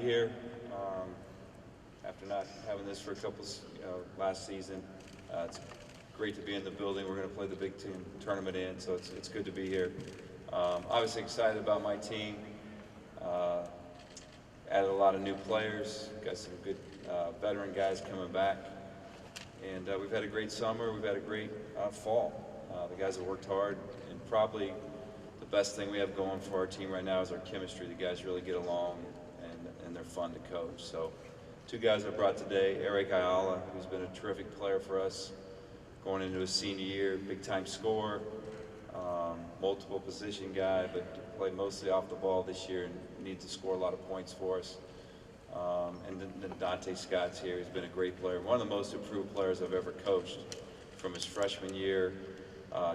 here. After not having this for a couple, last season, it's great to be in the building. We're going to play the Big Ten tournament in, so it's good to be here. Obviously excited about my team. Added a lot of new players. Got some good veteran guys coming back, and we've had a great summer. We've had a great fall. The guys have worked hard, and probably the best thing we have going for our team right now is our chemistry. The guys really get along, and they're fun to coach. So, two guys I brought today: Eric Ayala, who's been a terrific player for us, going into his senior year, big-time scorer, multiple position guy, but played mostly off the ball this year and needs to score a lot of points for us. And then Dante Scott's here. He's been a great player, one of the most improved players I've ever coached from his freshman year.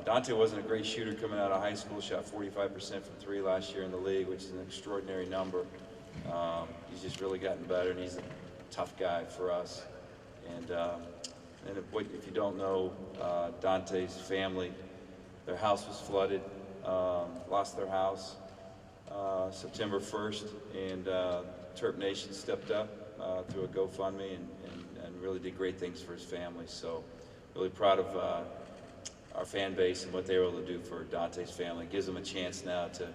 Dante wasn't a great shooter coming out of high school, shot 45% from three last year in the league, which is an extraordinary number. He's just really gotten better, and he's a tough guy for us. And if you don't know, Dante's family, their house was flooded, lost their house September 1st, and Terp Nation stepped up through a GoFundMe and really did great things for his family. So really proud of our fan base and what they were able to do for Dante's family. It gives them a chance now to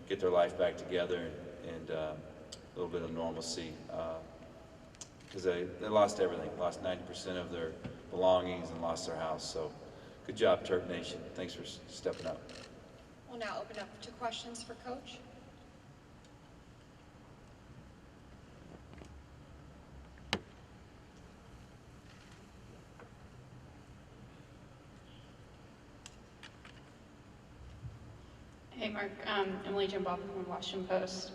get their life back together and a little bit of normalcy, because they lost everything, lost 90% of their belongings and lost their house. So good job, Turk Nation. Thanks for stepping up. We'll now open up to questions for Coach. Hey Mark, Emily Jumboff from the Washington Post.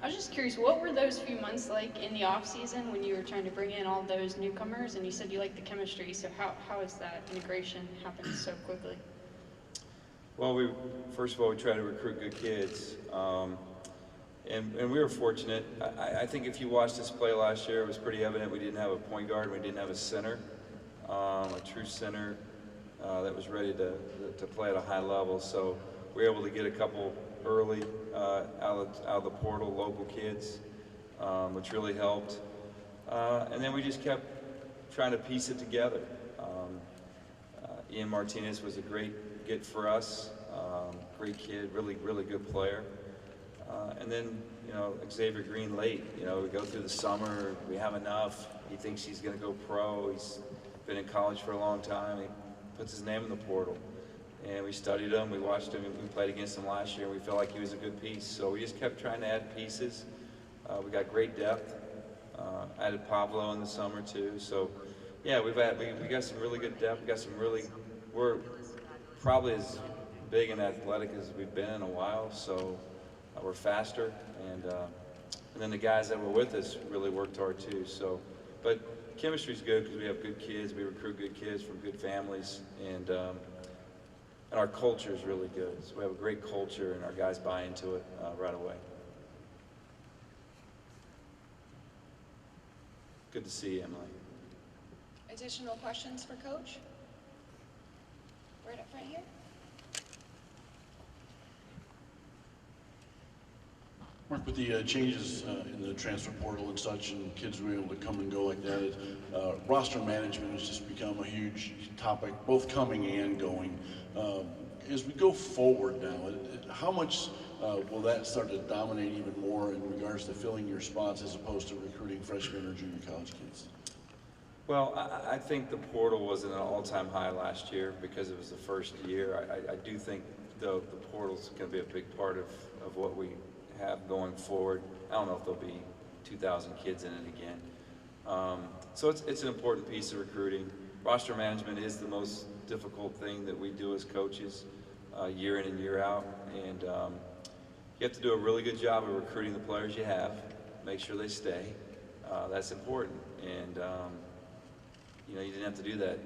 I was just curious, what were those few months like in the off season when you were trying to bring in all those newcomers, and you said you liked the chemistry, so how is that integration happened so quickly? Well, first of all, we try to recruit good kids, and we were fortunate. I think if you watched us play last year, it was pretty evident we didn't have a point guard, we didn't have a center, a true center that was ready to play at a high level. So we were able to get a couple early out of the portal, local kids, which really helped. And then we just kept trying to piece it together. Ian Martinez was a great get for us, great kid, really good player. And then, Xavier Green late. We go through the summer, we have enough. He thinks he's going to go pro. He's been in college for a long time. He puts his name in the portal. And we studied him, we watched him, we played against him last year, and we felt like he was a good piece. So we just kept trying to add pieces. We got great depth. Added Pablo in the summer too. So yeah, we got some really good depth. We're probably as big and athletic as we've been in a while. So we're faster, and then the guys that were with us really worked hard too. So, but chemistry's good because we have good kids. We recruit good kids from good families, and our culture is really good. So we have a great culture, and our guys buy into it right away. Good to see you, Emily. Additional questions for Coach? Right up front here. Mark, with the changes in the transfer portal and such, and kids being able to come and go like that, roster management has just become a huge topic, both coming and going. As we go forward now, how much will that start to dominate even more in regards to filling your spots as opposed to recruiting freshman or junior college kids? Well, I think the portal was at an all-time high last year because it was the first year. I do think, though, the portal's going to be a big part of what we have going forward. I don't know if there'll be 2,000 kids in it again. So it's an important piece of recruiting. Roster management is the most difficult thing that we do as coaches, year in and year out. And you have to do a really good job of recruiting the players you have, make sure they stay. That's important. And you didn't have to do that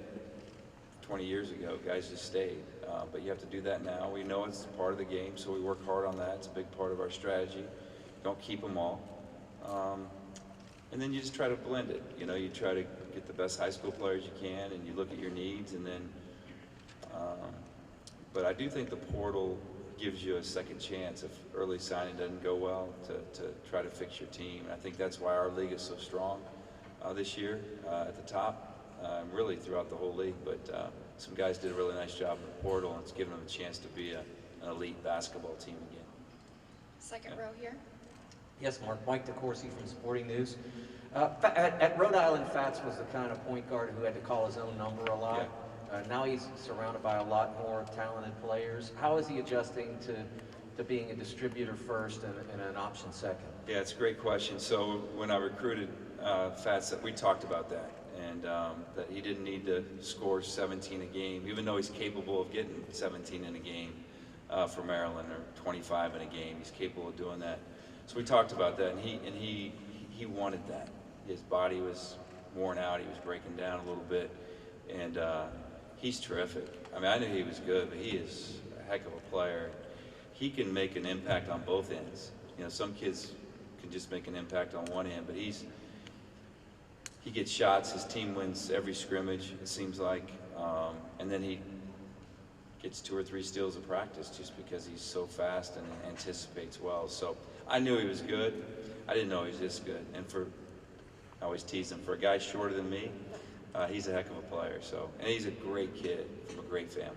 20 years ago. Guys just stayed. But you have to do that now. We know it's part of the game, so we work hard on that. It's a big part of our strategy. Don't keep them all. And then you just try to blend it. You try to get the best high school players you can, and you look at your needs, and then but I do think the portal gives you a second chance if early signing doesn't go well to try to fix your team. And I think that's why our league is so strong this year at the top, really throughout the whole league. But some guys did a really nice job in the portal, and it's given them a chance to be an elite basketball team again. Second row here. Yes, Mark. Mike DeCourcy from Sporting News. At Rhode Island, Fats was the kind of point guard who had to call his own number a lot. Now he's surrounded by a lot more talented players. How is he adjusting to being a distributor first and an option second? Yeah, it's a great question. So when I recruited Fats, we talked about that, and that he didn't need to score 17 a game, even though he's capable of getting 17 in a game for Maryland, or 25 in a game. He's capable of doing that. So we talked about that, and he wanted that. His body was worn out. He was breaking down a little bit, and he's terrific. I mean, I knew he was good, but he is a heck of a player. He can make an impact on both ends. You know, some kids can just make an impact on one end, but he gets shots. His team wins every scrimmage, it seems like, and then he gets 2 or 3 steals of practice just because he's so fast and anticipates well. So I knew he was good. I didn't know he was this good. And I always tease him, for a guy shorter than me, he's a heck of a player. So, and he's a great kid from a great family.